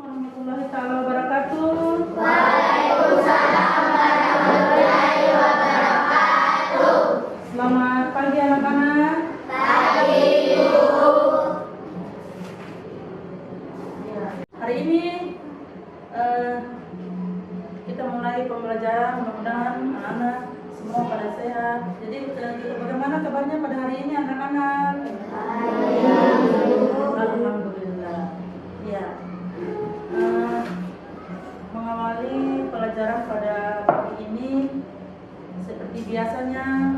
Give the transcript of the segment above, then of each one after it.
warahmatullahi taala wabarakatuh. Waalaikumsalam warahmatullahi wabarakatuh. Selamat pagi anak-anak. Pagi, Ibu. Ya, hari ini kita mulai pembelajaran. Mudah-mudahan anak-anak semua pada sehat. Jadi bagaimana kabarnya pada hari ini anak-anak? Alhamdulillah. Ya. Mengawali pelajaran pada pagi ini seperti biasanya,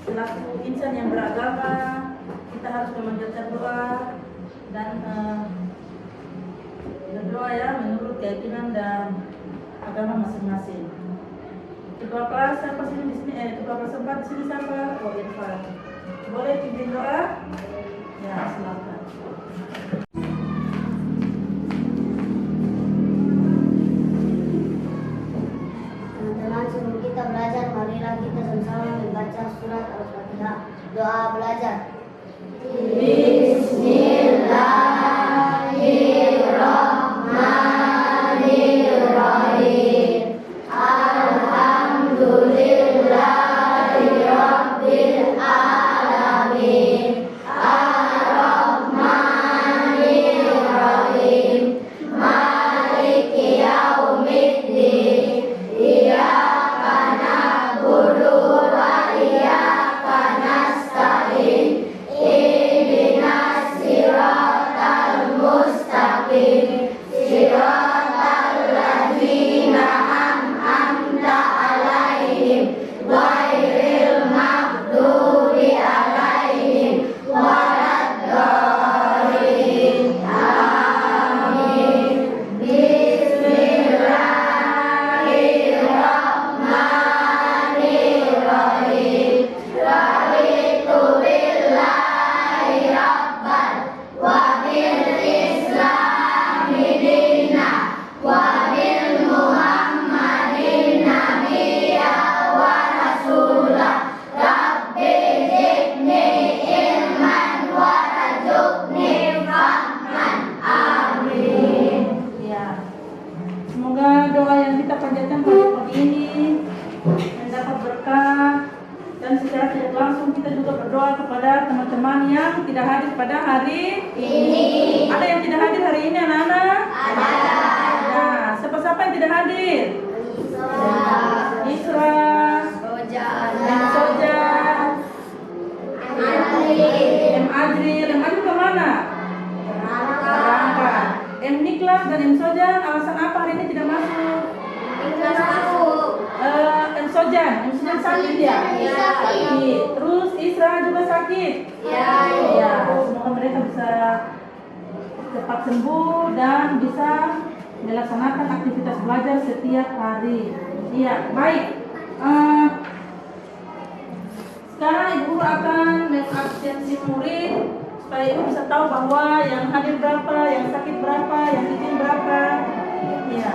selaku insan yang beragama, kita harus memanjatkan doa dan berdoa ya menurut keyakinan dan agama masing-masing. Ketua kelas siapa sini di sini? Ketua kelas 4 di sini siapa? Oh, Irfan. Boleh pimpin doa? Ya, silakan. Teman-teman, sebelum kita belajar, marilah kita sama-sama membaca surat Al-Fatihah. Doa belajar. Bismillahirrahmanirrahim. Alhamdulillahirabbil alamin. Ar-Rahmanirrahim. Maliki yaumiddin. Iyyaka na'budu wa iyyaka nasta'in. Ihdinas siratal mustaqim. Siratal ladzina an'amta 'alaihim ghairil maghdubi 'alaihim waladdallin. Amin. Bismillahirrahmanirrahim. Raditu billahi rabban wa bil islami dinna wa bil muhammadin nabiyya wa rasulah. Rabbi zidni ilman warzuqni fahman. Amin. Ya. Semoga doa yang kita panjatkan pada pagi ini mendapat berkah, dan secara tidak langsung kita juga berdoa kepada teman-teman yang tidak hadir pada hari Ini Ada yang tidak hadir hari ini anak-anak? ada Nah, siapa-siapa yang tidak hadir? Isra, M Sojan, M Adril kemana? Berangkat. M Niklas dan M Sojan, alasan apa hari ini tidak masuk? M Sojan sakit ya? Sakit. Terus Isra juga sakit? Ya, semoga mereka bisa cepat sembuh dan bisa melaksanakan aktivitas belajar setiap hari. Iya, baik. Sekarang Ibu akan mengabsensi murid supaya Ibu bisa tahu bahwa yang hadir berapa, yang sakit berapa, yang izin berapa. Iya.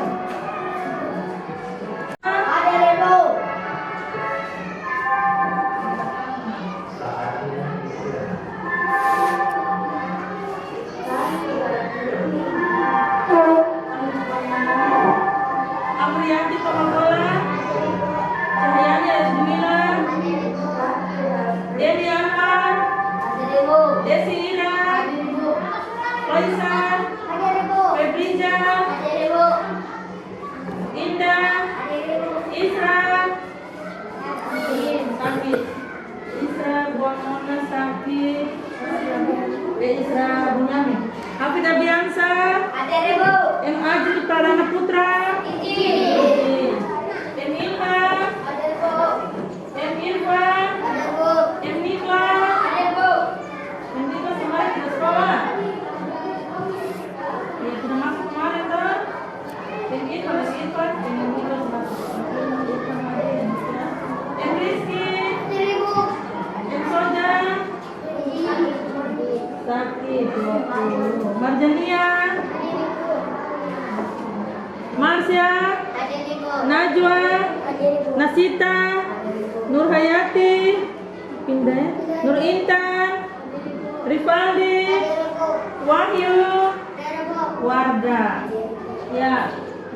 Aprianti Pamagola, Cahyani Azmila, Deni Ahmad, Desi Ira, Faisal, Febrija, Indah, Isra, sakit. Isra Buangona sakit. Isra Bunyami. Hafidah Biansa, M Ajri Pradana Putra, M Ilham, M Irfan, M Niklas. M Niklas kemarin ke sekolah. Ya, sudah masuk kemarin tuh. M Irfan, M Niklas masuk. M Rizky, M Sojan, sakit. Marjania, Marsya, Najwa, Nasita, Nur Hayati, pindah ya, Nur Intan, Rifaldi, Wahyu, Wardah. Ya,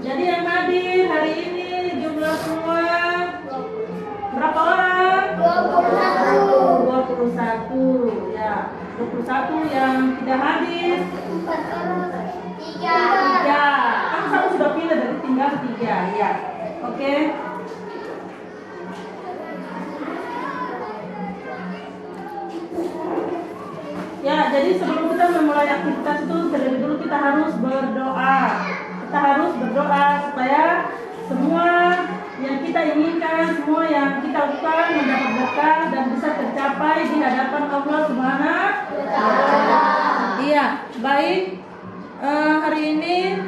jadi yang hadir hari ini jumlah semua berapa orang? 21. Ya, 21 yang tidak hadir. 3. Kan satu sudah pilih, dari tinggal 3. Ya, oke. Ya, jadi sebelum kita memulai aktivitas itu terlebih dulu kita harus berdoa. Kita harus berdoa supaya semua yang kita inginkan, semua yang kita lakukan mendapat berkah dan bisa tercapai di hadapan Allah Subhanahu wa Ta'ala. Iya, baik. Hari ini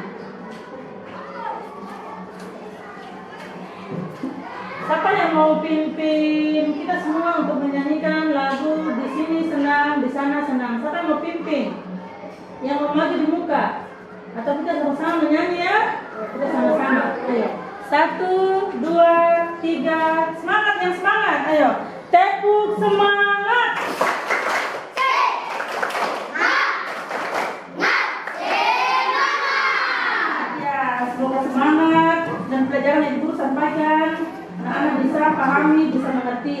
siapa yang mau pimpin kita semua untuk menyanyikan lagu Di Sini Senang, Di Sana Senang? Siapa yang mau pimpin? Yang mau maju di muka? Atau kita sama-sama menyanyi ya? Kita sama-sama. Ayo. 1, 2, 3. Semangat, yang semangat. Ayo. Tepuk semangat. Ya, semoga semangat dan pelajaran yang Ibu sampaikan anak-anak bisa pahami, bisa mengerti.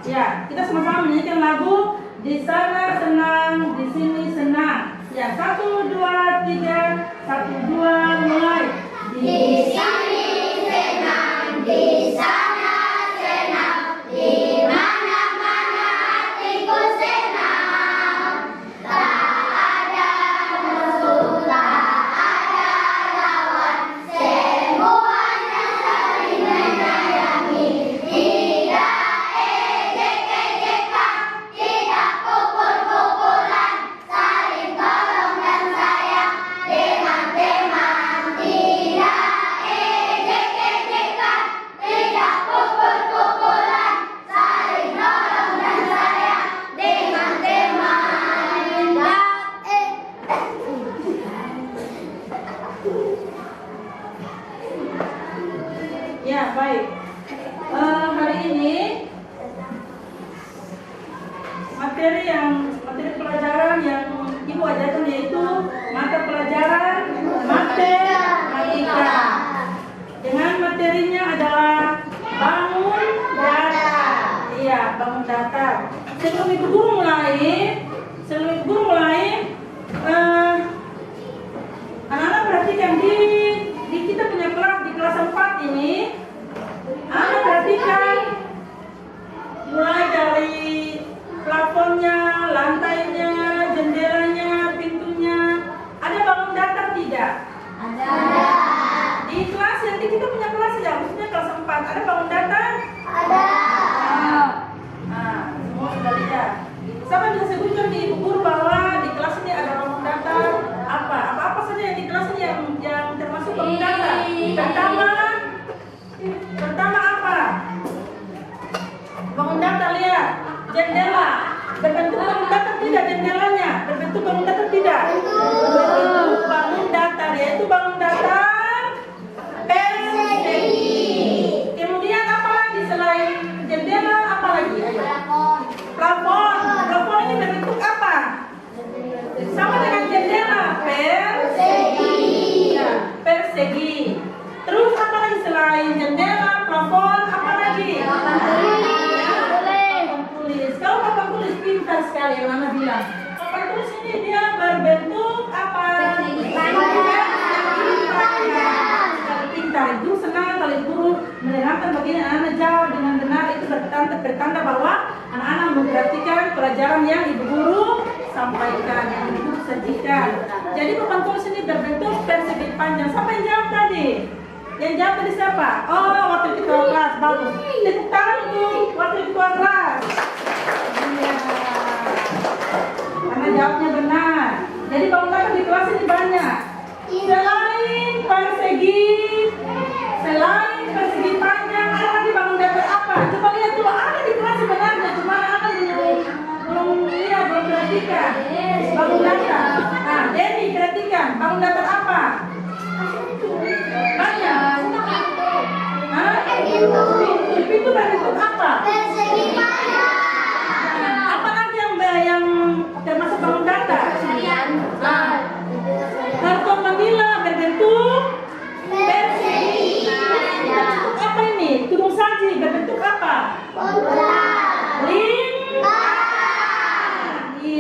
Ya, kita sama-sama menyanyikan lagu Di Sana Senang, Di Sini Senang. Ya, 1, 2, 3. 1, 2, mulai. Di sini senang, di sana senang, di mana-mana hatiku senang. Tak ada musuh, tak ada lawan, semuanya saling menyayangi. Tidak ejek-ejekan, tidak pukul-pukulan, saling tolong dan sayang dengan teman. Tidak ejek-ejekan, tidak pukul-pukulan, saling tolong dan sayang dengan teman. Ya, baik. Hari ini materi pelajaran yang Ibu ajarkan yaitu mata pelajaran matematika. Dengan materinya adalah bangun datar. Iya, bangun datar. Sebelum Ibu Guru mulai, anak-anak perhatikan di kita punya kelas, di kelas 4 ini. Anak perhatikan mulai dari plafonnya, lantainya, jendelanya, pintunya. Ada bangun datar tidak? Ada. Di kelas yang kita punya kelas ya, maksudnya kelas 4 ada bangun datar? Ada. Nah, semua sudah lihat. Siapa bisa sebutkan di Ibu Guru bahwa di kelas ini ada bangun datar? Apa saja yang di kelas ini yang termasuk bangun datar? Pertama apa? Bangun datar, lihat. Jendela. Berbentuk bangun datar tidak jendelanya? Berbentuk bangun datar tidak? Berbentuk bangun datar, yaitu bangun datar persegi. Kemudian apa lagi selain jendela? Apa lagi? Ayo. Plafon. Plafon ini berbentuk apa? Sama dengan jendela, persegi. Ya, persegi. Terus apa lagi selain jendela, plafon? Apa lagi? Papan tulis. Kalau papan tulis pintar sekali, yang Mama bilang. Papan tulis ini dia berbentuk apa? Pintar. Itu senang kali guru menerangkan begini, anak-anak jawab dengan benar. Itu bertanda bahwa anak-anak memperhatikan pelajaran yang Ibu Guru sampaikan, yang Ibu Guru sajikan. Jadi papan tulis ini berbentuk persegi panjang. Siapa yang jawab tadi? Yang jawab tadi siapa? Oh, wakil ketua kelas. Bagus. Tepuk tangan untuk wakil ketua kelas. Iya. Karena jawabnya benar. Jadi bangun datar di kelas ini banyak. Selain persegi panjang, ada lagi bangun datar apa? Coba lihat dulu, ada di kelas sebenarnya, cuma anak belum perhatikan. Bangun datar. Nah, Denny perhatikan, bangun datar apa? Banyak. Pintu berbentuk apa? Persegi panjang. Apa lagi yang termasuk bangun datar? Karton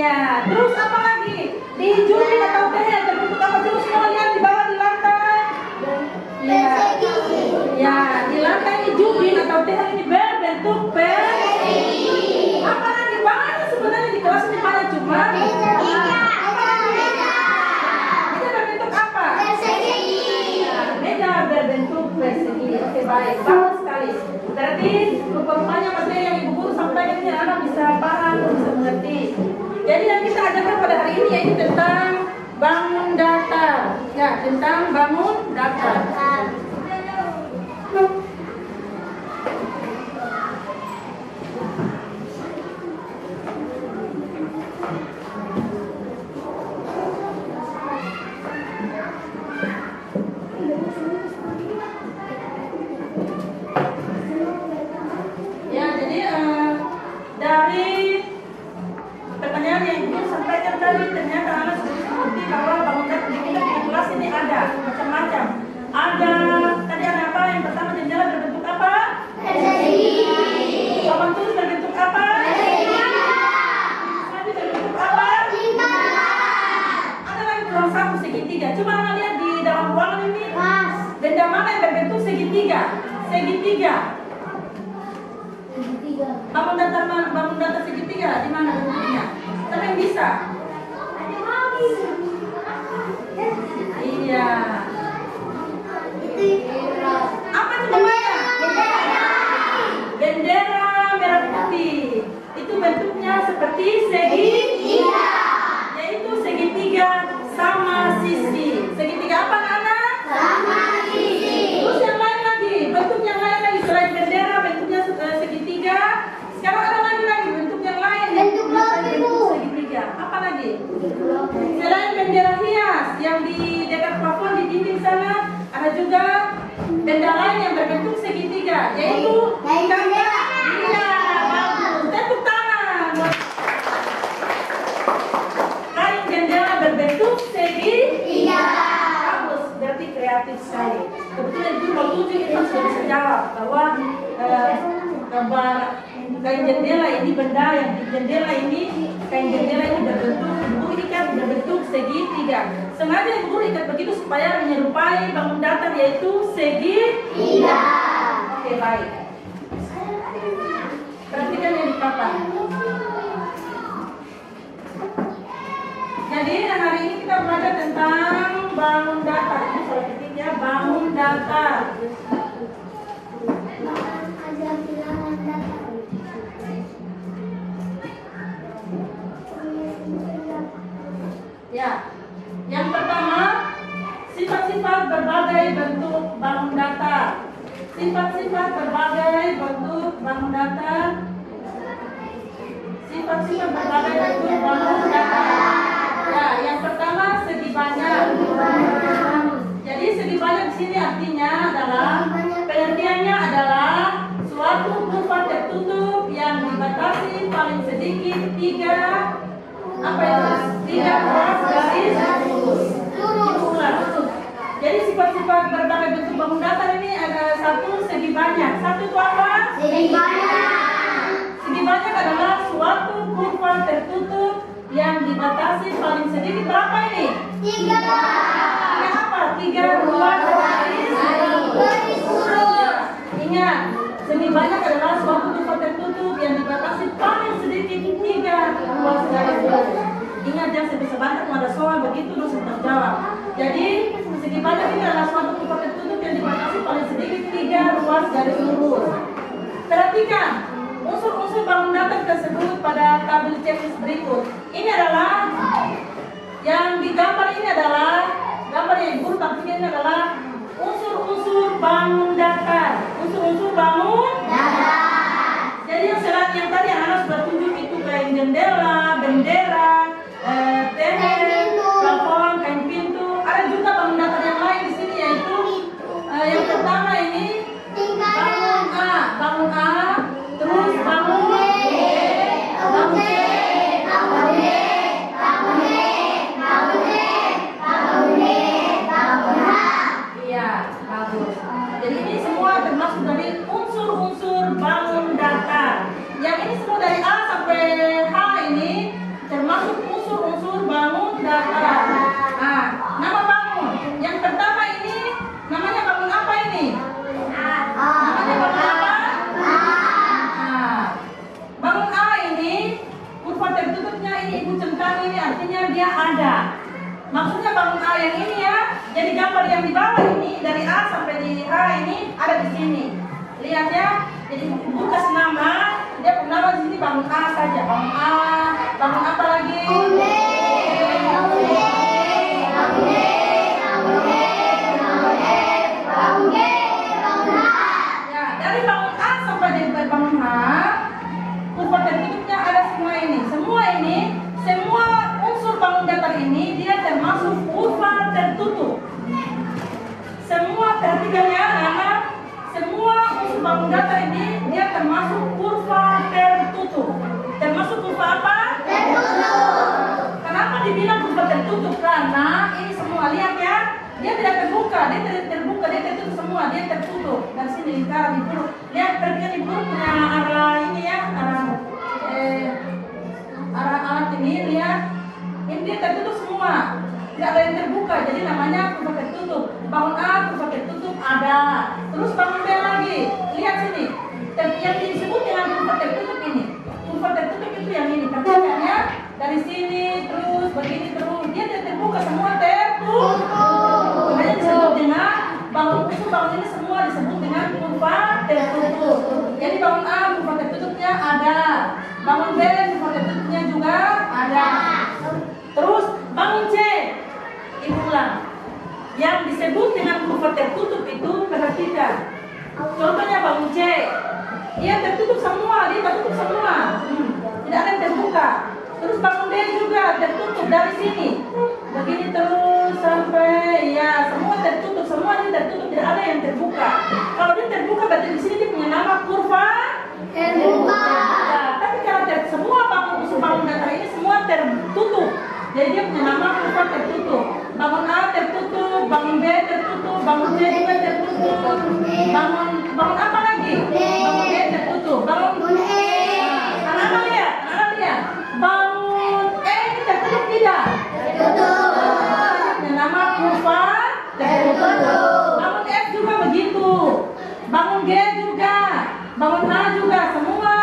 Iya. Terus apa lagi? Di jubin atau teher berbentuk apa? Terus semua lihat di bawah di lantai. Iya. Ya, di lantai ini jubin atau teher ini berbentuk persegi. Apa lagi? Banyak sebenarnya di kelas ini banyak cuma. Apa lagi? Itu berbentuk apa? Meja berbentuk persegi. Oke, baik. Bagus sekali. Berarti rupanya materi yang Ibu Guru sampaikan ini anak bisa paham, bisa mengerti. Jadi yang kita ajarkan pada hari ini yaitu tentang bangun datar. Ya, tentang bangun datar. Ya, jadi dari pertanyaan yang Ibu sampaikan tadi ternyata anak sudah mengerti bahwa bangun datar di kita di kelas ini ada macam-macam. Ada tadi ada apa? Yang pertama jendela berbentuk apa? Papan tulis berbentuk apa? Nanti berbentuk apa? Ada lagi ruang saku segitiga. Coba anak lihat di dalam ruangan ini. Benda mana yang berbentuk segitiga? Segitiga. Bangun datar segitiga di mana bentuknya? Siapa yang bisa? Iya. Apa itu namanya? Bendera merah putih. Itu bentuknya seperti segitiga. Yaitu segitiga sama sisi. Segitiga apa anak? Terus yang lain lagi, bentuk yang lain lagi selain bendera bentuknya segitiga. Sekarang ada lagi bentuk yang lain. Bentuk segitiga. Apa lagi? Selain bendera hias yang di dekat plafon di dinding sana, ada juga benda lain yang berbentuk segitiga, yaitu gambar. Iya, bagus. Tepuk tangan. Kain jendela berbentuk segitiga. Bagus, berarti kreatif sekali. Kebetulan itu mau tunjuk itu sudah bisa jawab bahwa gambar kain jendela ini benda yang di jendela ini kain jendela ini berbentuk ikat berbentuk segitiga. Sengaja Ibu Guru ikat begitu supaya menyerupai bangun datar yaitu segitiga. Oke, baik. Perhatikan yang di papan. Jadi hari ini kita belajar tentang bangun datar. Ini soal ketiga, bangun datar. Ya, yang pertama sifat-sifat berbagai bentuk bangun datar. Sifat-sifat berbagai bentuk bangun datar. Sifat-sifat berbagai bentuk bangun datar. Ya, yang pertama segi banyak. Jadi segi banyak di sini artinya adalah pengertiannya adalah suatu kurva tertutup yang dibatasi paling sedikit 3 ruas garis lurus. Jadi sifat-sifat berbagai bentuk bangun datar ini ada satu segi banyak. Satu itu apa? Segi banyak adalah suatu kurva tertutup yang dibatasi paling sedikit berapa ini? 3. Apa? 3 ruas garis lurus. Ingat, segi banyak adalah suatu kurva tertutup yang dibatasi paling sedikit 3 ruas garis lurus. Ingat, jangan sebisa banyak ada soal begitu terus terjawab. Jadi segi banyak ini adalah suatu kurva tertutup yang dibatasi paling sedikit 3 ruas garis lurus. Perhatikan unsur-unsur bangun datar tersebut pada tabel checklist berikut. Ini adalah yang digambar ini adalah gambar yang Ibu tampilkan ini adalah unsur-unsur bangun datar. Unsur-unsur bangun datar. Jadi yang selain yang tadi anak sudah tunjuk itu kain jendela, bendera, teher, plafon, kain pintu. Ada juga bangun datar yang lain di sini yaitu yang pertama ini bangun A, terus bangun B, bangun C, bangun D, bangun E, bangun F, bangun G, bangun H. Iya, bagus. Jadi ini semua termasuk dari unsur-unsur bangun datar. Yang ini semua dari A sampai H ini termasuk termasuk unsur-unsur bangun datar. Nah, nama bangun. Yang pertama ini namanya bangun apa ini? Namanya bangun apa? Nah, bangun A ini kurva tertutupnya ini ibu centang ini artinya dia ada. Maksudnya bangun A yang ini ya. Jadi gambar yang di bawah ini dari A sampai di A ini ada di sini. Lihat ya. Jadi ibu kasih nama, dia punya nama di sini bangun A saja. Bangun A, bangun apa lagi? Ya, dari bangun A sampai di bangun H, kurva tertutupnya ada semua ini. Semua unsur bangun datar ini dia termasuk kurva tertutup. Semua perhatikan ya, anak. Semua unsur bangun datar ini dia termasuk kurva tertutup. Termasuk kurva apa? Tertutup. Kenapa dibilang kurva tertutup? Karena ini semua lihat ya, dia tidak terbuka, dia tidak terbuka, dia tertutup semua, dia tertutup. Dan sini lingkaran di perut. Lihat perhatikan di perut punya arah ini ya, arah alat ini lihat. Ini dia tertutup semua. Tidak ada yang terbuka, jadi namanya kurva tertutup. Bangun A kurva tertutup ada. Terus bangun B lagi. Lihat sini. Yang disebut dengan kurva tertutup ini. Kurva tertutup itu yang ini. Pertanyaannya dari sini terus begini terus. Dia tidak terbuka, semua tertutup. Makanya disebut dengan bangun ini semua disebut dengan kurva tertutup. Jadi bangun A kurva tertutupnya ada. Bangun B kurva tertutupnya juga ada. Terus bangun C. Ibu ulang. Yang disebut dengan kurva tertutup itu perhatikan. Contohnya bangun C. Dia tertutup semua, dia tertutup semua. Tidak ada yang terbuka. Terus bangun D juga tertutup dari sini. Begini terus sampai ya semua tertutup, semua ini tertutup, tidak ada yang terbuka. Kalau dia terbuka berarti di sini dia punya nama kurva terbuka. Ya, tapi kalau semua bangun datar ini semua tertutup. Jadi dia punya nama kurva tertutup. Bangun A tertutup, bangun B tertutup, bangun C juga tertutup. Bangun apa lagi? Bangun E tertutup. Bangun E. Anak-anak lihat. Bangun E ini tertutup tidak? Tertutup. Dia punya nama kurva tertutup. Bangun F juga begitu. Bangun G juga. Bangun H juga. Semua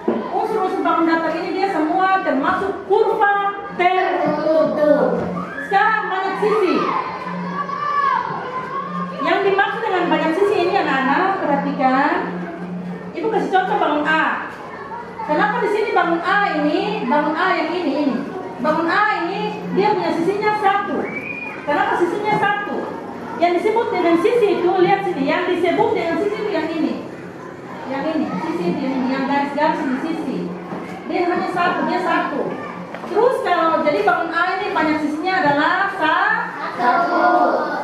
unsur-unsur bangun datar ini dia semua termasuk kurva tertutup. Sekarang banyak sisi. Yang dimaksud dengan banyak sisi ini anak-anak perhatikan. Ibu kasih contoh bangun A. Kenapa di sini bangun A yang ini? Bangun A ini dia punya sisinya satu. Kenapa sisinya satu? Yang disebut dengan sisi itu lihat sini. Yang disebut dengan sisi itu yang ini. Yang ini, sisi itu yang garis-garis ini sisi. Dia hanya satu, dia satu. Terus kalau jadi bangun A ini banyak sisinya adalah satu.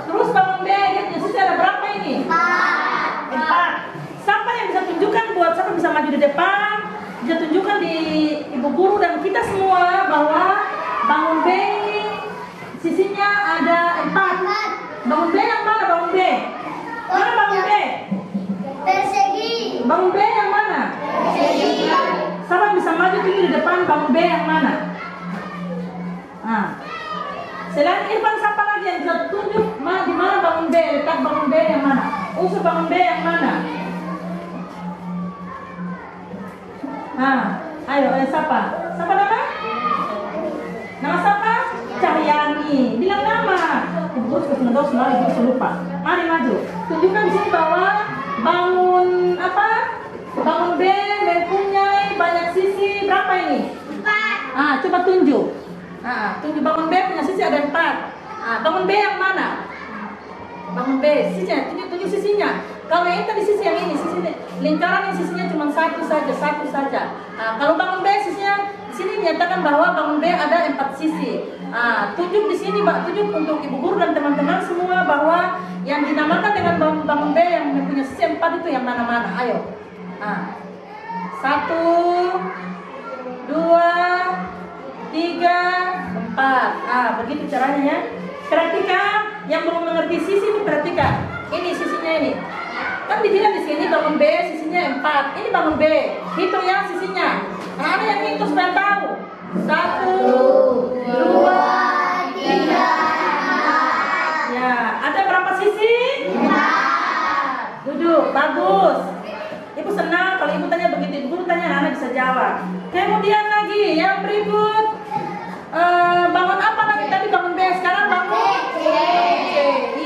Terus bangun B dia punya sisi ada berapa ini? 4. Siapa yang bisa tunjukkan buat siapa bisa maju di depan? Bisa tunjukkan di ibu guru dan kita semua bahwa bangun B ini sisinya ada 4. Bangun B yang mana bangun B? Mana bangun B? Persegi. Bangun B yang mana? Persegi. Siapa bisa maju tunjuk di depan bangun B yang mana? Selain Irfan siapa lagi yang bisa tunjuk di mana bangun B? Letak bangun B yang mana? Unsur bangun B yang mana? Ayo siapa? Siapa nama? Nama siapa? Cahyani. Bilang nama. Ibu harus ketemu dong semua, ibu harus lupa. Mari maju. Tunjukkan di sini bahwa bangun apa? Bangun B mempunyai banyak sisi berapa ini? 4. Coba tunjuk. Tunjuk bangun B punya sisi ada 4. Bangun B yang mana? Bangun B, sisinya, tunjuk sisinya. Kalau yang tadi sisi yang ini, sisi lingkaran yang sisinya cuma satu saja. Kalau bangun B sisinya, di sini menyatakan bahwa bangun B ada 4 sisi. Tunjuk di sini, tunjuk untuk ibu guru dan teman-teman semua bahwa yang dinamakan dengan bangun B yang punya sisi 4 itu yang mana-mana. Ayo. 1, 2, 3, 4. Begitu caranya ya. Perhatikan, yang belum mengerti sisi itu perhatikan. Ini sisinya ini. Kan dibilang di sini bangun B sisinya 4. Ini bangun B. Hitung yang sisinya. Anak yang hitung supaya tahu. 1, Bagus. Ibu senang kalau ibu tanya begitu, ibu guru tanya anak bisa jawab. Kemudian lagi yang berikut, bangun apa lagi tadi? Bangun B, sekarang bangun C.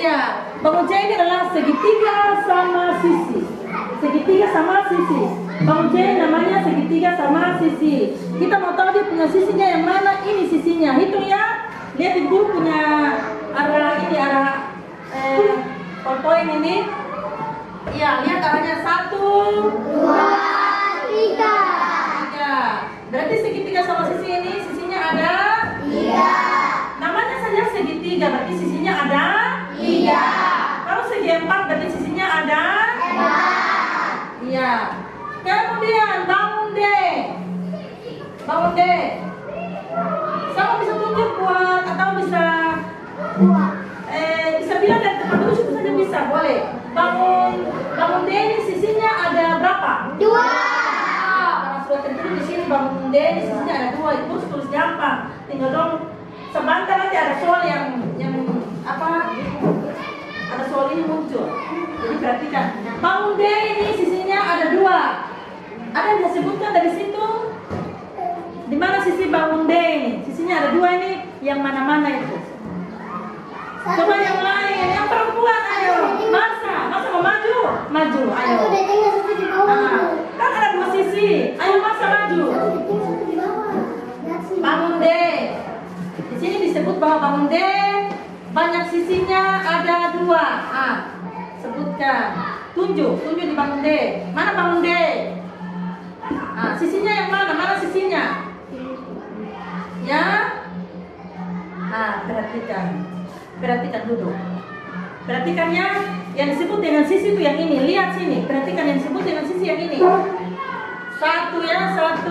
Iya, bangun C ini adalah segitiga sama sisi. Segitiga sama sisi. Bangun C namanya segitiga sama sisi. Kita mau tahu dia punya sisinya yang mana? Ini sisinya. Hitung ya. Lihat ibu punya arah ini, arah poin ini. Iya, lihat arahnya 1, 2, 3. 3. Berarti segitiga sama sisi ini sisinya ada 3. namanya saja segitiga, berarti sisinya ada 3. Kalau segi 4 berarti sisinya ada 4. iya. Kemudian bangun D. Bangun D. Sama bisa tunjuk buat atau bisa bisa bilang dari tempat duduk itu saja bisa, boleh. Bangun D ini sisinya ada berapa? 2. Karena sudah tertulis di sini bangun D ini sisinya ada 2, itu tulis gampang. Tinggal dong sebentar nanti ada soal yang apa? Ada soal ini muncul. Jadi perhatikan. Bangun D ini sisinya ada 2. Ada yang disebutkan dari situ? Di mana sisi bangun D ini? Sisinya ada 2 ini, yang mana-mana itu? Coba yang lain, yang perempuan, ayo. Masa mau maju? Maju, ayo. Satu udah tinggal, satu di bawah. Nah, kan ada 2 sisi. Ayo masa maju. Satu di tinggal, satu di bawah. Lihat sini. Bangun D. Di sini disebut bahwa bangun D banyak sisinya ada 2. Ah, sebutkan. Tunjuk di bangun D. Mana bangun D? Ah, sisinya yang mana? Mana sisinya? Ya. Ah, perhatikan duduk. Perhatikan ya, yang disebut dengan sisi itu yang ini. Lihat sini, perhatikan yang disebut dengan sisi yang ini. 1 ya, 1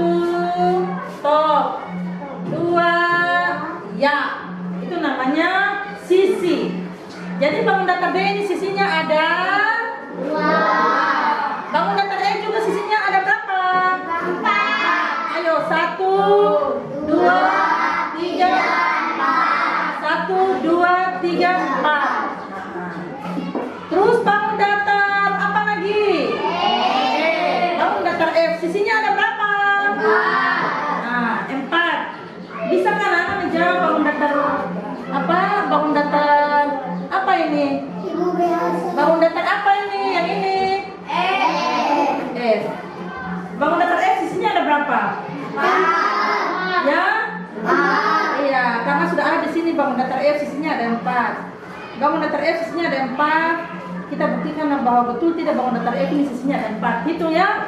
stop. 2 ya. Itu namanya sisi. Jadi bangun datar D ini sisinya ada 2. Bangun datar E juga sisinya ada berapa? 4. Ayo, 1, 2, 3, 1, 2, 3, 4. Terus bangun datar apa lagi? Bangun datar F sisinya ada berapa? 4. Bisa kan anak menjawab bangun datar apa? Bangun datar apa ini? Ibu biasa. Bangun datar apa ini? Yang ini? F. Bangun datar F sisinya ada berapa? 4. Ya? Iya, karena sudah ada di sini bangun datar F sisinya ada 4. Bangun datar F sisinya ada 4. Kita buktikan bahwa betul tidak bangun datar F ini sisinya ada 4. Hitung ya.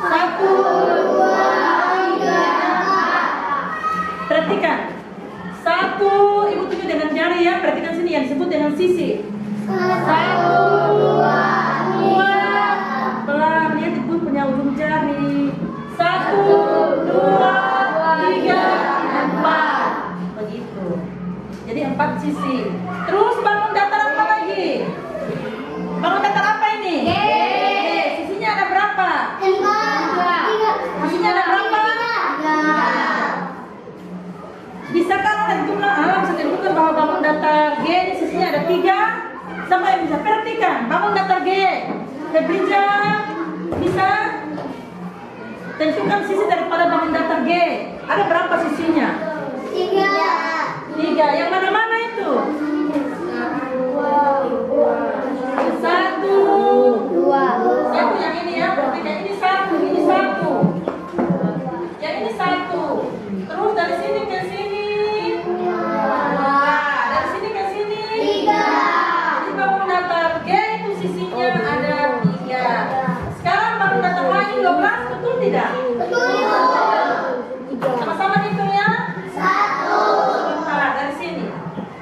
1, 2, 3. Perhatikan. 1, ibu tunjuk dengan jari ya. Perhatikan sini yang disebut dengan sisi. 1, 2. Pelan, lihat ibu punya ujung jari. 1, 2, 3, 4. Begitu. Jadi 4 sisi. Terus bangun datar apa lagi? Bangun datar apa ini? G. Sisinya ada berapa? 4. Sisinya ada berapa? 3. Bisakah ada jumlah bisa ditentukan bahwa bangun datar G ini sisinya ada 3? Sampai bisa perhatikan bangun datar G. Febrija bisa tentukan sisi daripada bangun datar G. Ada berapa sisinya? 3. 3. Yang mana-mana itu? 1. 2. Satu yang ini ya, perhatikan ini 1, ini 1. Yang ini 1. Terus dari sini ke sini. Dari sini ke sini. 3. Jadi bangun datar G itu sisinya ada 3. Sekarang bangun datar H ini 12, betul tidak? Betul. Sama-sama hitung ya. 1. Sebentar, dari sini.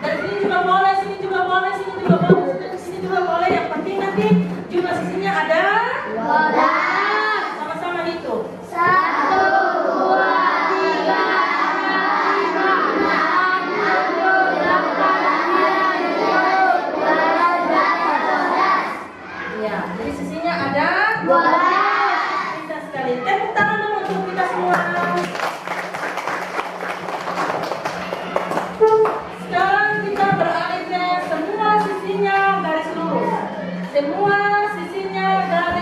Dari sini juga boleh, sini juga boleh, sini juga boleh, sini juga boleh. Yang penting nanti jumlah sisinya ada 12. sama-sama hitung. 1, 2, 3, 4, 5, 6, 7, 8, 9, 10, 11, 12. Ya, jadi sisinya ada 12. Indah sekali. Tepuk tangan dulu untuk kita semua. Sekarang kita beralih ke semua sisinya garis lurus. Semua sisinya garis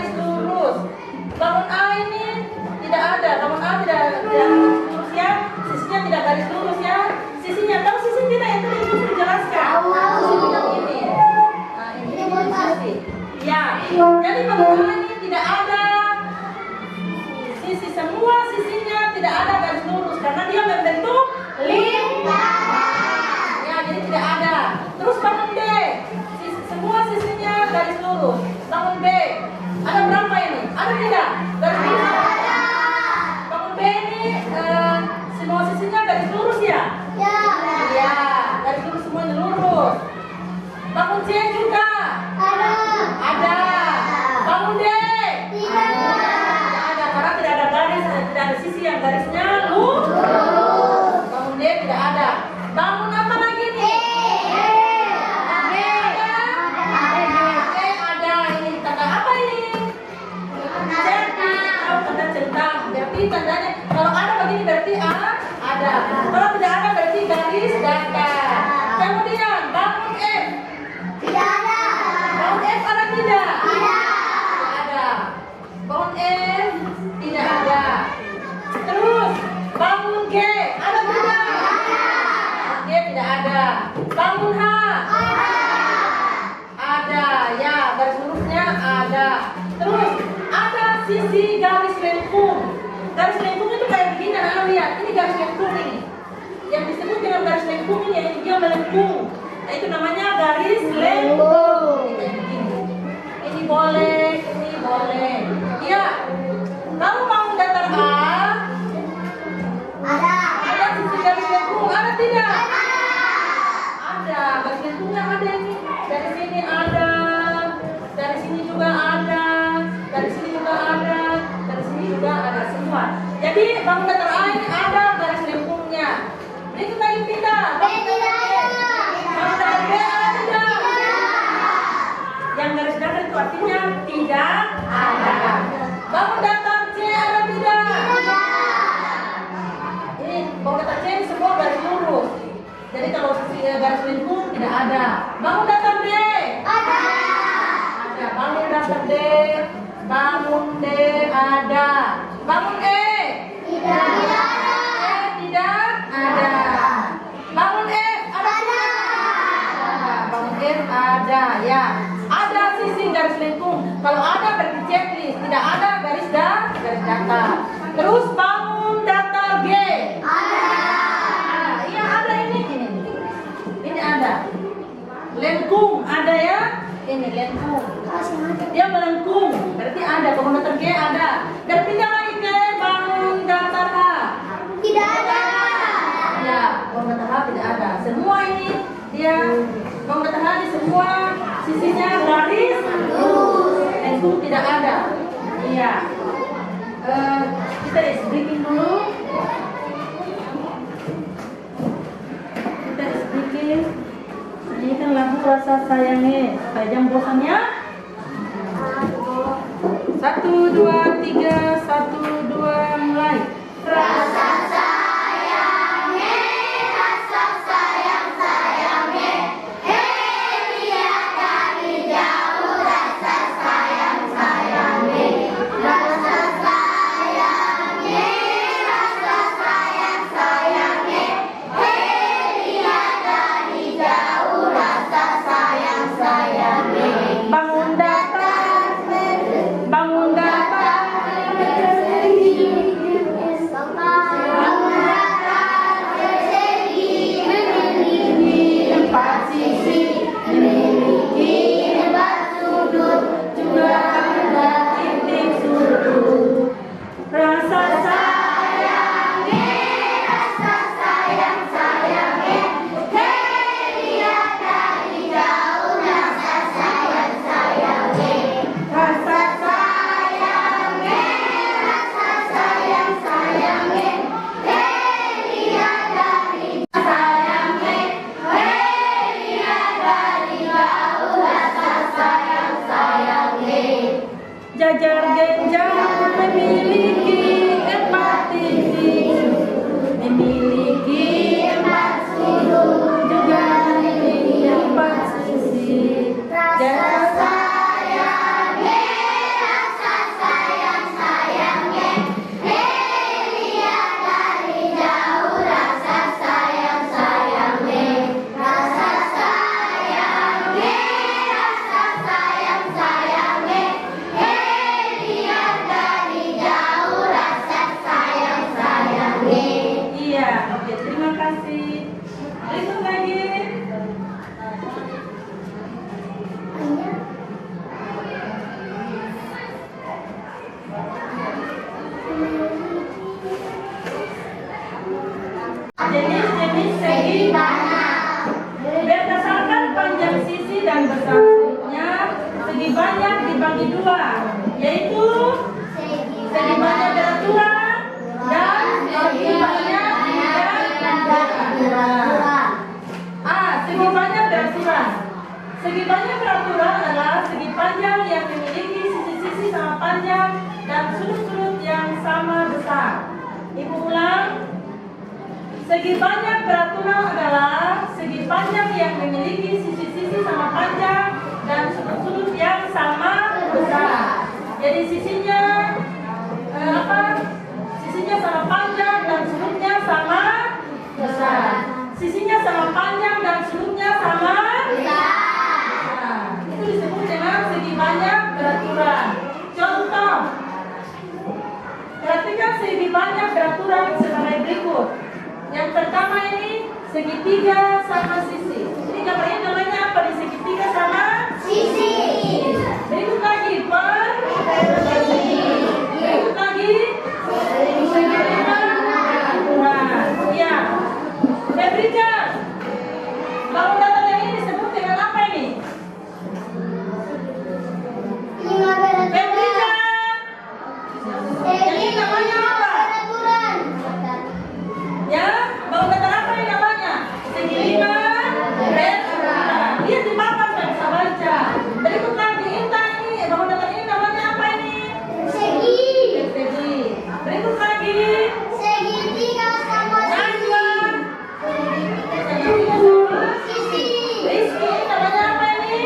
lengkung. Nah, itu namanya garis lengkung. Ini boleh, ini boleh. Iya. Kamu mau datar A? Ada. Ada sisi garis lengkung, ada tidak? Ada. Garis lengkungnya ada ini. Dari sini ada. Dari sini juga ada. Dari sini juga ada. Dari sini juga ada semua. Jadi bangun datar A ini ada garis lengkungnya. Berikut lagi tidak? Bangun datar B. Bangun datar B ada tidak? Yang garis datar itu artinya tidak ada. Bangun datar C ada tidak? Ini bangun datar C ini semua garis lurus. Jadi kalau garis lengkung tidak ada. Bangun datar D. Ada. Bangun datar D. Bangun D ada. Bangun E. Tidak. E tidak ada. Bangun F ada tidak? Bangun F ada ya. Ada sisi garis lengkung. Kalau ada berarti checklist. Tidak ada garis datar. Terus bangun datar G. Ada. Iya ada ini. Ini ada. Lengkung ada ya. Ini lengkung. Dia melengkung. Berarti ada. Bangun datar G ada. Berpindah lagi ke bangun datar H. Tidak ada. Ya, bangun datar H tidak ada. Semua ini dia bangun datar H ini semua sisinya garis lurus. Lengkung tidak ada. Iya. Kita is breaking dulu. Kita is breaking. Ini kan lagu rasa sayangnya. Supaya jangan bosan ya. 1, 2, 3, 1, 2, mulai. Rasa sayangnya, rasa sayangnya, dia dari jauh. Rasa sayangnya, rasa sayangnya, rasa sayangnya, dia dari jauh. Rasa sayangnya. Bangun datar, bangun datar. Empat sisi memiliki empat sudut, juga ada titik sudut. Rasa sayangnya, rasa sayangnya, dia dari jauh. Rasa sayangnya, rasa sayangnya, rasa sayangnya, dia dari sayangnya, dia dari jauh. Rasa sayangnya. Jajar genjang memiliki empat titik, memiliki empat sudut, juga memiliki empat sisi. Rasa sayangnya, rasa sayangnya, dia dari jauh. Rasa sayangnya, rasa sayangnya, rasa sayangnya, dia dari jauh. Rasa sayangnya. Iya, oke, terima kasih. Berikut lagi. Jenis-jenis segi banyak. Berdasarkan panjang sisi dan besar sudutnya, segi banyak dibagi dua, yaitu segi banyak beraturan dan segi banyak tidak beraturan. Segi banyak beraturan. Segi banyak beraturan adalah segi panjang yang memiliki sisi-sisi sama panjang dan sudut-sudut yang sama besar. Ibu ulang. Segi banyak beraturan adalah segi panjang yang memiliki sisi-sisi sama panjang dan sudut-sudut yang sama besar. Jadi sisinya sisinya sama panjang dan sudutnya sama besar. Sisinya sama panjang dan sudutnya sama besar. Nah, itu disebut dengan segi banyak beraturan. Contoh, perhatikan segi banyak beraturan sebagai berikut. Yang pertama ini segitiga sama sisi. Ini gambarnya namanya apa nih? Segitiga sama Sisi. berikut lagi persegi. Berikut lagi segitiga aturan. Ya, Febrica, bangunan yang ini disebut dengan apa ini? Lima beraturan. Febrica, yang ini namanya apa? Beraturan. Ya, bangunan apa ini namanya? Segi lima beraturan. Lihat di papan saya bisa baca. Berikut lagi Intan ini bangunan ini namanya apa ini? Segi. Segi. Berikut lagi Segitiga sama Najwa. sisi. Segitiga sama Sisi. Rizky. Ini namanya apa ini?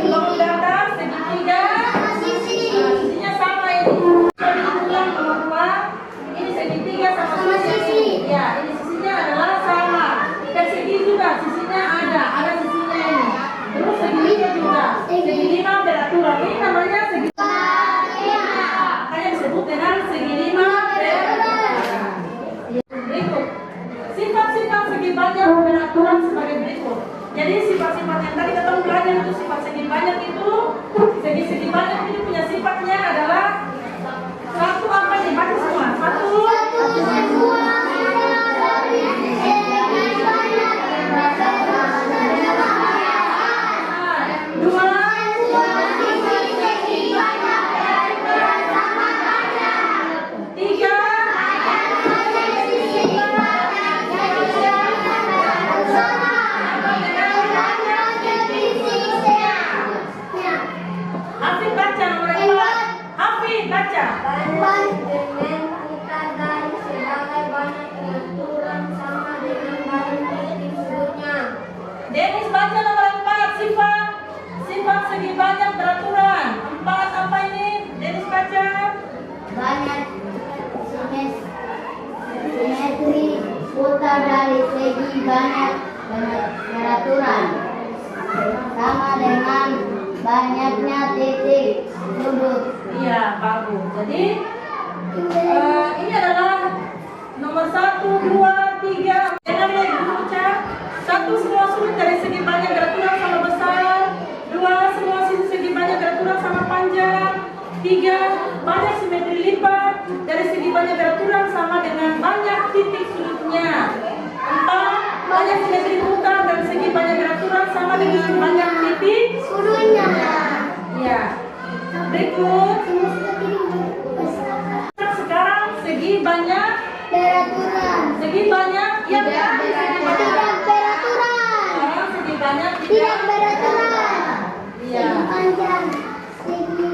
Bangunan atas segitiga. Sama sisi. Nah, sisinya sama ini. Jadi ulang teman-teman. Ini segitiga sama Sama sisi. Ya, ini sisinya adalah sama. Dan segi juga sisinya ada sisinya ini. Terus segitiga juga. Segi lima beraturan. Ini namanya segi. Makanya disebut dengan segi lima beraturan. Berikut sifat-sifat segi banyak beraturan sebagai berikut. Jadi sifat-sifat yang tadi kita belajar itu sifat segi banyak itu segi-segi banyak itu punya sifatnya adalah satu apa nih? Baca semua. Satu. Satu semua dari segi banyak Dua. segi banyak beraturan sama banyak. Tiga. Sisi banyak jadi sama. Banyak jadi sisinya. Hafid baca nomor 4. Hafid baca. Ban dengan kita dari sebagai banyak beraturan sama dengan banyak titik sudutnya. Dennis baca nomor 4. Sifat segi banyak beraturan. 4 apa ini? Dennis baca. Banyak simetri putar dari segi banyak beraturan sama dengan banyaknya titik sudut. Iya, bagus. Jadi ini adalah nomor 1, 2, 3. Jangan lihat dulu baca. 1, semua sudut dari segi banyak beraturan sama besar. 2, semua sisi segi banyak beraturan sama panjang. 3, banyak simetri lipat dari segi banyak beraturan sama dengan banyak titik sudutnya. 4, banyak simetri putar dari segi banyak beraturan sama dengan banyak titik Sudutnya. ya. Berikut sekarang segi banyak Beraturan. yang Tidak beraturan. sekarang segi banyak Tidak beraturan. iya. Segi panjang. Segi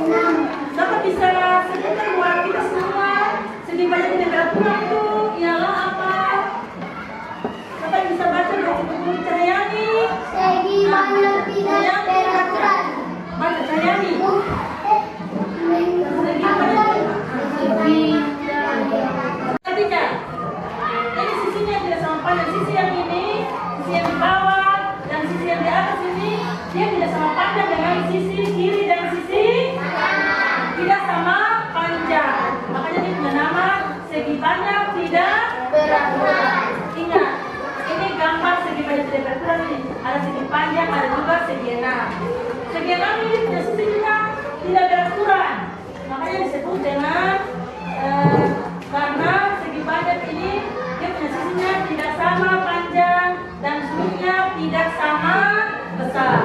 enam. Siapa bisa sebutkan buat kita semua segi banyak tidak beraturan itu ialah apa? Siapa yang bisa baca dari buku Cahyani? Segi banyak tidak beraturan. Baca Cahyani. Ketiga, ini sisinya tidak sama panjang. Sisi yang ini, sisi yang di bawah, dan sisi yang di atas ini dia tidak sama panjang dengan sisi kiri dan sisi tidak sama panjang. Makanya dia punya nama segi banyak tidak beraturan. Ingat, ini gambar segi banyak tidak beraturan ini. Ada segi panjang, ada juga segi enam. Segi enam ini punya sisi juga tidak beraturan. Makanya disebut dengan karena segi banyak ini dia punya sisinya tidak sama panjang dan sudutnya tidak sama besar.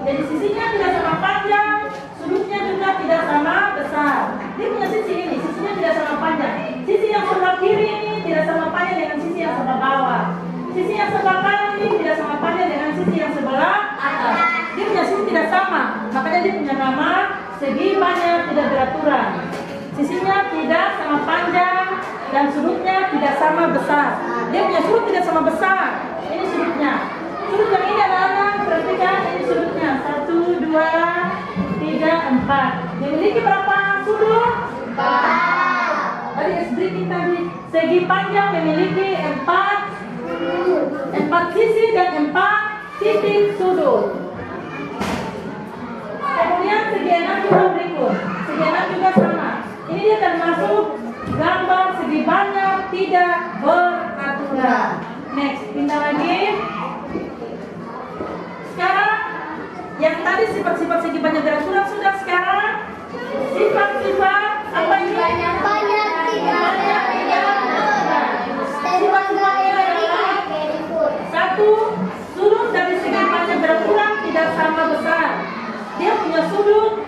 Jadi sisinya tidak sama panjang, sudutnya juga tidak sama besar. Dia punya sisi ini, sisinya tidak sama panjang. Sisi yang sebelah kiri ini tidak sama panjang dengan sisi yang sebelah bawah. Sisi yang sebelah kanan ini tidak sama panjang dengan sisi yang sebelah atas. Dia punya sisi tidak sama, makanya dia punya nama segi banyak tidak beraturan. Sisinya tidak sama panjang dan sudutnya tidak sama besar. Dia punya sudut tidak sama besar. Ini sudutnya. Sudut yang ini adalah perhatikan ini sudutnya 1, 2, 3, 4. Memiliki berapa sudut? 4. Tadi breaking tadi segi panjang memiliki 4 sisi dan 4 titik sudut. Kemudian segi enam juga berikut. Segi enam juga sama. Ini dia termasuk gambar segi banyak tidak beraturan. Next, pindah lagi. Sekarang yang tadi sifat-sifat segi banyak beraturan sudah. Sekarang sifat-sifat apa ini? Banyak tidak Sifat-sifatnya adalah satu, sudut dari segi banyak beraturan tidak sama besar. Dia punya sudut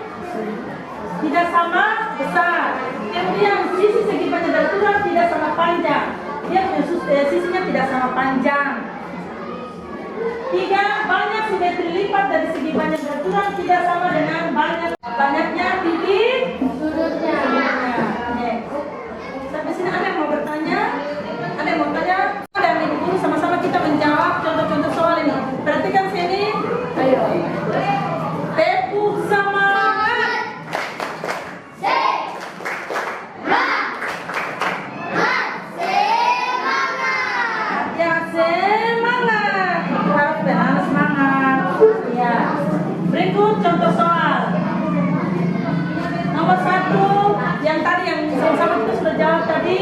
tidak sama besar. Kemudian sisi segi banyak beraturan tidak sama panjang. Dia punya sisinya tidak sama panjang. Tiga, banyak simetri lipat dari segi banyak beraturan tidak sama dengan banyaknya titik sudutnya. Next. Sampai sini ada yang mau bertanya? Ada yang mau tanya? Dan ibu guru sama-sama kita menjawab contoh-contoh soal ini. Perhatikan sini. Ayo. Tepuk semangat. Ya, semangat. Aku harap benar semangat. Ya. Berikut contoh soal. Nomor 1, yang tadi yang sama-sama kita sudah jawab tadi.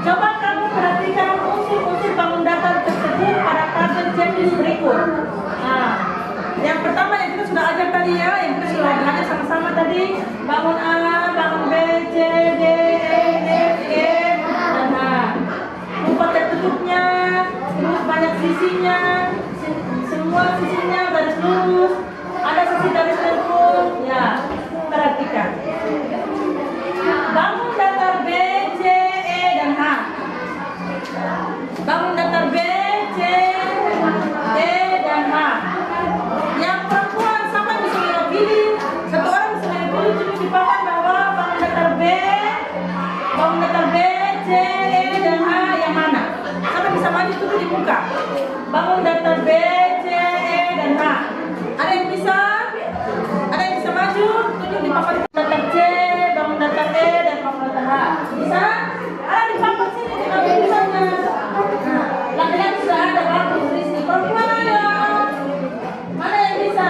Coba kamu perhatikan unsur-unsur bangun datar tersebut pada tabel checklist berikut. Yang pertama yang kita sudah ajar tadi ya, yang kita sudah belajar sama-sama tadi, bangun A, bangun B, C, D, E, F, G, dan H. Rupa tertutupnya, terus banyak sisinya, semua sisinya garis lurus, ada sisi garis lengkung. Ya, perhatikan. Bangun datar B, C, E, dan H. Bangun datar B, C, E, dan H. Yang perempuan sama bisa pilih. Satu orang bisa pilih cuma di papan bahwa bangun datar B, C, E, dan H yang mana? Sama bisa maju tuh di muka. Bangun datar B, C, E, dan H. Ada yang bisa? Ada yang bisa maju? Tunjuk di papan datar C, bangun datar E, dan bangun datar H. Bisa? Ada di papan sini, tinggal tulisannya. Nah, laki-laki sudah ada, bagus. Rizky, perempuan ayo. Mana yang bisa?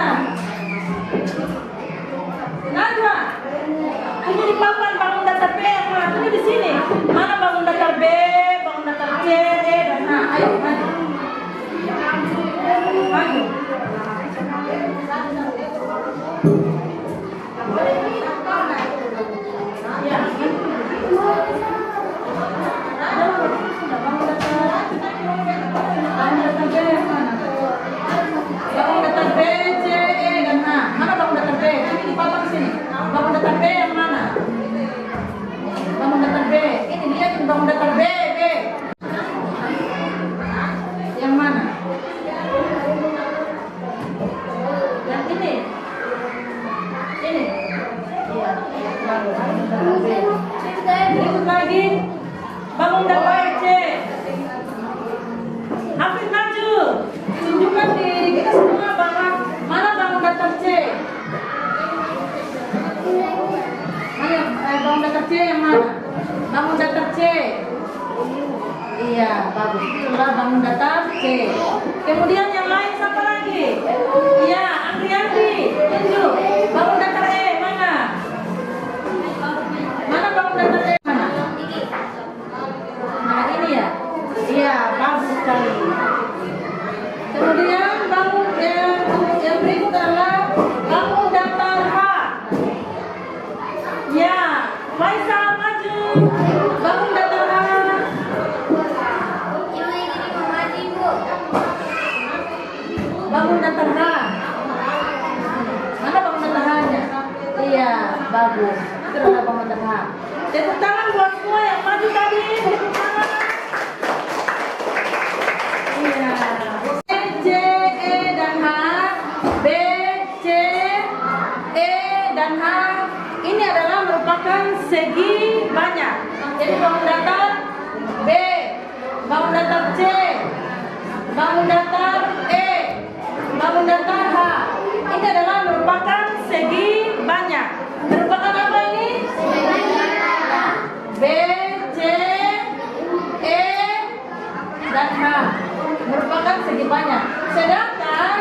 Najwa. Ini di papan bangun datar B yang mana? Ini di sini. Mana bangun datar B, bangun datar C, E, dan H. Ayo, maju. Maju. Ya. Bangun datar B yang mana? Bangun datar B, C, E, dan H. Mana bangun datar B? Ini di papan sini. Bangun datar B yang mana? Bangun datar B. Ini lihat ini bangun datar B, B. Yang mana? Yang ini. Ini. Iya. Baru bangun datar B. Berikut lagi. Bangun datar C. Hafid maju. Tunjukkan di kita semua bahwa mana bangun datar C. Ayo, bangun datar C yang mana? Bangun datar C. Iya, bagus. Itulah bangun datar C. Kemudian yang lain siapa lagi? Iya, Andri. Tunjuk. Bangun datar E mana? Mana bangun datar E mana? Nah, ini ya. Iya, bagus sekali. Kemudian bangun yang berikut adalah bangun datar H. Ya, Faisal maju. Bangun datar H. Bangun datar H. Mana bangun datar H-nya? Iya, bagus. Itu adalah bangun datar H. Tepuk tangan buat semua yang maju tadi. Tepuk tangan. Iya. B, C, E, dan H. B, C, E, dan H. Ini adalah merupakan segi banyak. Jadi bangun datar B, bangun datar C, bangun datar E, bangun datar H. Ini adalah merupakan segi banyak. Merupakan apa ini? B, C, E, dan H. Merupakan segi banyak. Sedangkan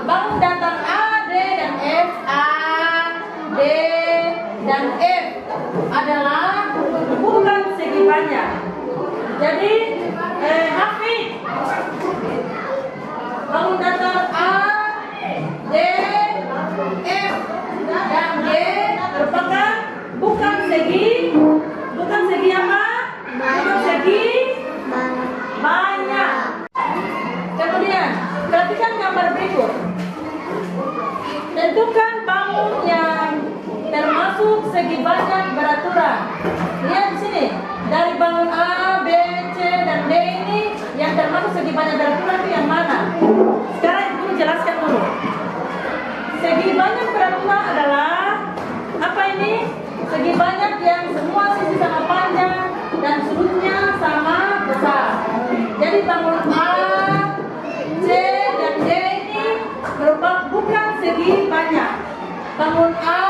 bangun datar A, D, dan F, A, D, dan F adalah bukan segi banyak. Jadi Tentukan bangun yang termasuk segi banyak beraturan. Lihat di sini, dari bangun A, B, C, dan D ini yang termasuk segi banyak beraturan itu yang mana? Sekarang Ibu jelaskan dulu. Segi banyak beraturan adalah apa ini? Segi banyak yang semua sisi sama panjang dan sudutnya sama besar. Jadi bangun A, C, dan D ini merupakan bukan segi banyak. Bangun A,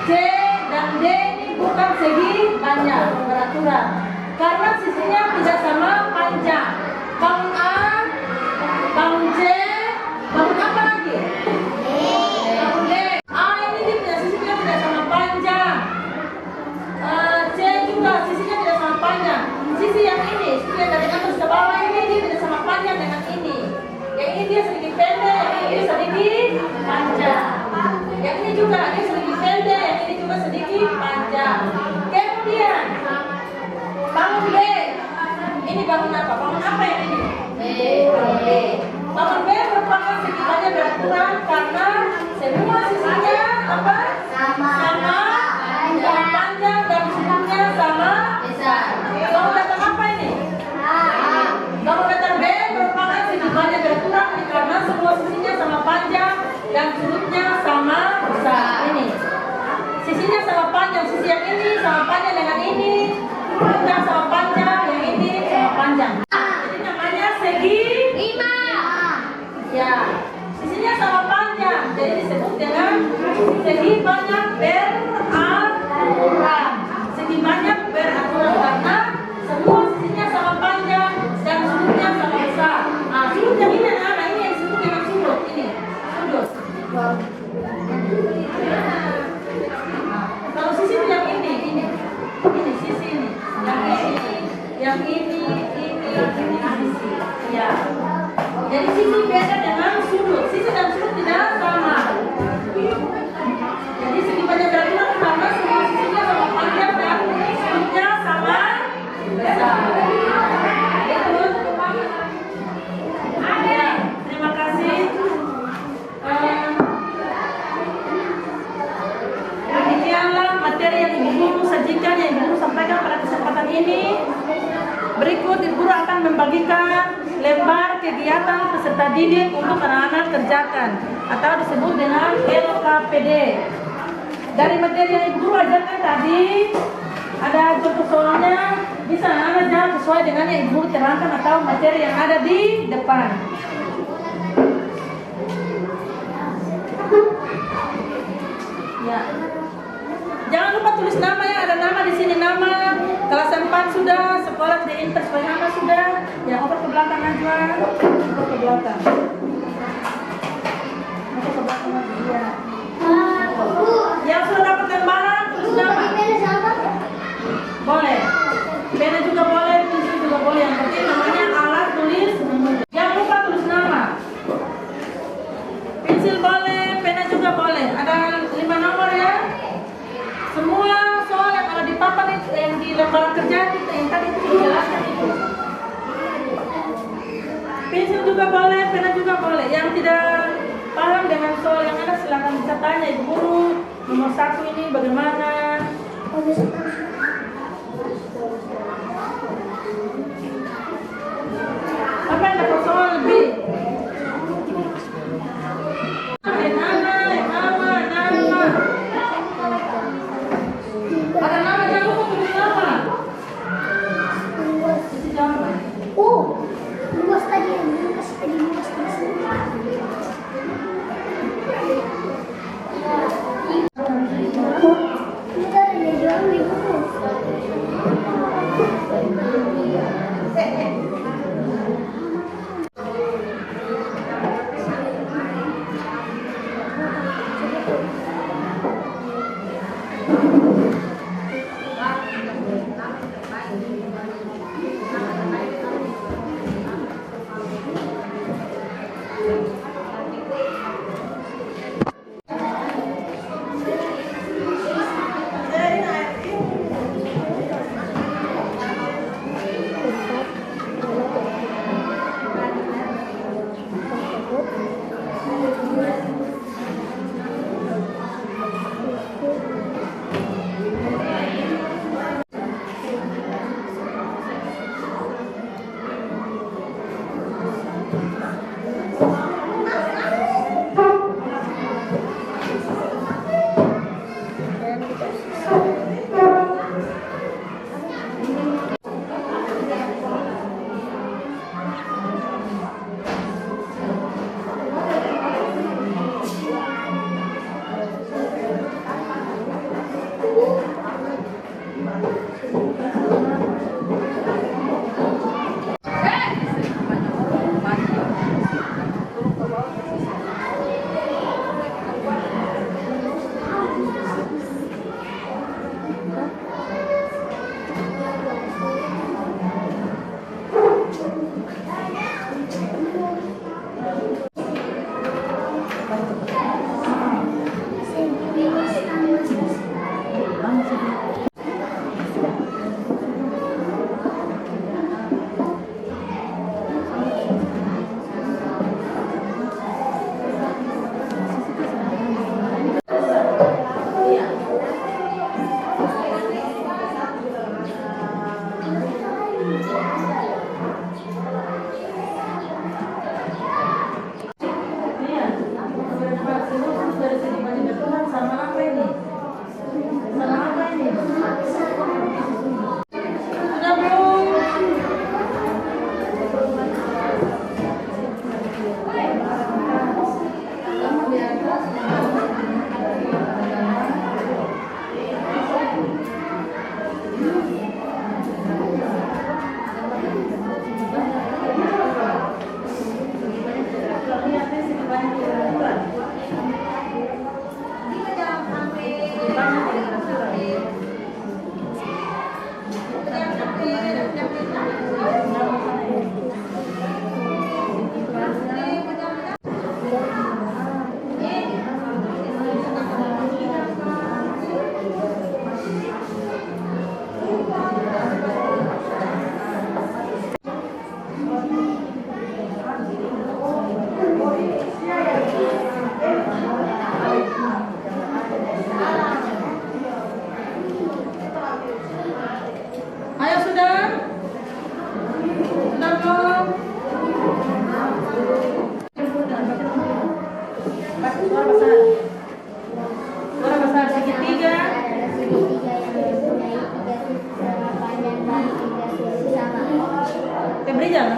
C, dan D ini bukan segi banyak beraturan karena sisinya tidak sama panjang. Bangun A, bangun C, bangun apa lagi? Bangun D. A ini dia punya sisinya tidak sama panjang. C juga sisinya tidak sama panjang. Sisi yang ini, sisi yang dari atas ke bawah ini dia tidak sama panjang dengan ini. Yang ini dia sedikit pendek, yang ini sedikit panjang. Yang ini juga dia sedikit pendek, yang ini juga sedikit panjang. Kemudian bangun B. Ini bangun apa? Bangun apa yang ini? Bangun B. Bangun B merupakan segi banyak beraturan karena semua sisinya apa? Sama panjang dan sudutnya sama besar. Bangun datar apa ini? Bangun datar B merupakan segi banyak beraturan karena semua sisinya sama panjang dan sudutnya sama besar. Ini sisinya sama panjang, sisi yang ini sama panjang dengan ini, sudutnya sama panjang, yang ini sama panjang. Jadi namanya segi 5. Ya, sisinya sama panjang, jadi disebut dengan segi banyak beraturan. Segi banyak beraturan karena semua sisinya sama panjang dan sudutnya sama besar. Nah, sudut yang ini anak ini yang disebut dengan sudut. Ini sudut. Kalau sisi yang ini sisi ini, yang ini sisi. Ya. Jadi sisi beda dengan sudut. Sisi dan sudut tidak sama. Jadi segi banyak beraturan karena semua sisinya sama panjang dan sudutnya sama besar. Ya, terima kasih. Demikianlah materi yang Ibu Guru sajikan, yang Ibu Guru sampaikan pada kesempatan ini. Berikut Ibu Guru akan membagikan lembar kegiatan peserta didik untuk anak-anak kerjakan atau disebut dengan LKPD. Dari materi yang Ibu Guru ajarkan tadi, ada contoh soalnya, bisa anak-anak jawab sesuai dengan yang Ibu Guru terangkan atau materi yang ada di depan. Ya. Jangan lupa tulis nama ya, ada nama di sini, nama kelas 4 sudah, sekolah di Inter nama sudah. Ya, over ke belakang aja. Over ke belakang. Over ke belakang aja. Ya. Yang sudah dapat lembaran tulis nama. Boleh. Pena juga boleh, pensil juga boleh. Yang penting namanya alat tulis. Jangan lupa tulis nama. Pensil boleh, pena juga boleh. Ada 5 nomor ya. Semua soal yang ada di papan itu, yang di lembar kerja kita yang tadi itu dijelaskan itu. Pensil juga boleh, pena juga boleh. Yang tidak paham dengan soal yang ada silakan bisa tanya Ibu Guru. Nomor 1 ini bagaimana? Apa yang dapat soal lebih? Ada nama, jangan lupa tulis nama. Isi jawaban. Luas tadi. Kita ada jual ibu.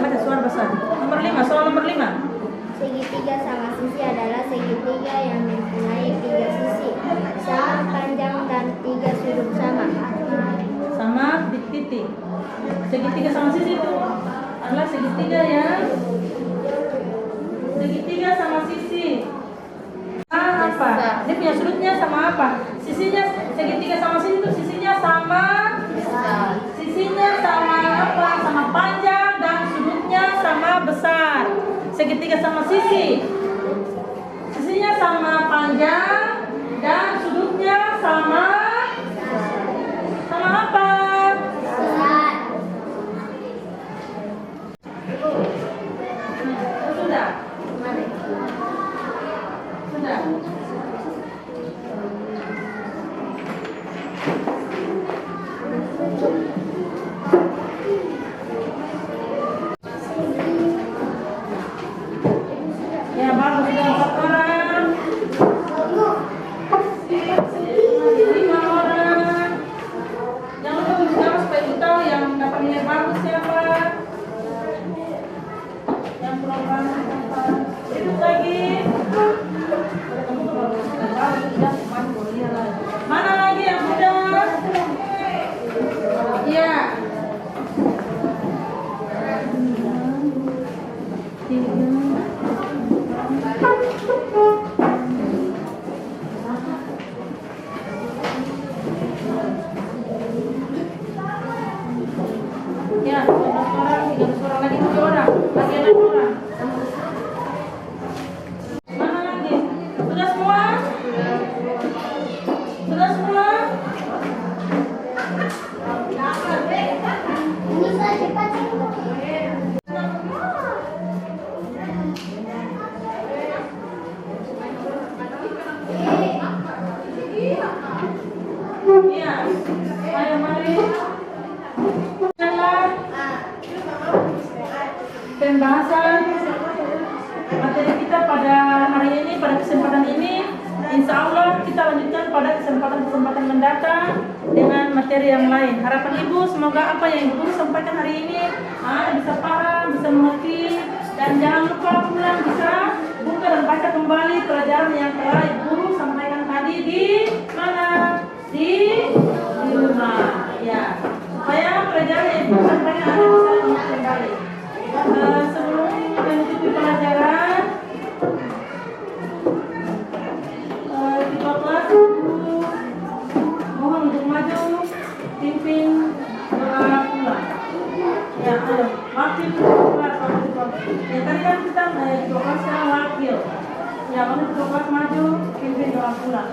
baca suara besar. Nomor 5, soal nomor 5. Segitiga sama sisi adalah segitiga yang mempunyai 3 sisi sama panjang dan 3 sudut sama. Sama titik. Segitiga sama sisi itu adalah segitiga yang segitiga sama sisi. Apa? Dia punya sudutnya sama apa? Sisinya segitiga sama sisi itu sisinya sama. Sisinya sama apa? Sama panjang dan sudutnya sama besar. Segitiga sama sisi. Sisinya sama panjang dan sudutnya sama apa? Sudah. Sudah. Ya, bagus sudah 4 orang. 5 orang. Jangan lupa berbicara supaya ibu tahu yang dapat nilai bagus siapa. Yang kurang bagus siapa. Itu lagi. Mana lagi yang muda? Iya. 12 orang, 13 orang lagi 7 orang. Lagi 6 orang. Mana lagi? Sudah semua? Sudah semua? Bisa cepat. Iya. Ayo mari. Pembahasan materi kita pada hari ini, pada kesempatan ini, insya Allah kita lanjutkan pada kesempatan-kesempatan mendatang dengan materi yang lain. Harapan ibu semoga apa yang ibu sampaikan hari ini bisa paham, bisa mengerti, dan jangan lupa pulang bisa buka dan baca kembali pelajaran yang telah ibu sampaikan tadi di mana? Di rumah, ya, supaya pelajaran yang ibu sampaikan ada bisa diingat kembali. Sebelum menutupi pelajaran, ketua kelas mohon untuk maju pimpin doa pulang. Ya, ayo, wakil kelas. Ya, tadi kan kita ketua kelas sekarang wakil. Ya, mohon ketua kelas maju pimpin doa pulang.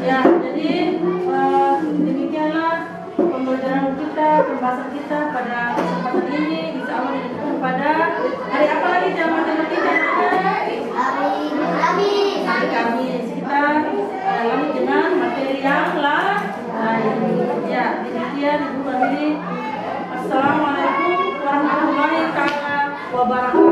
Ya, jadi demikianlah pembelajaran kita, pembahasan kita pada kesempatan ini. Insya Allah ditutup pada hari apa lagi jam matematika? Hari Kamis. Kita lanjut dengan materi yang lain. Ya, demikian Ibu Fadli. Assalamualaikum warahmatullahi wabarakatuh.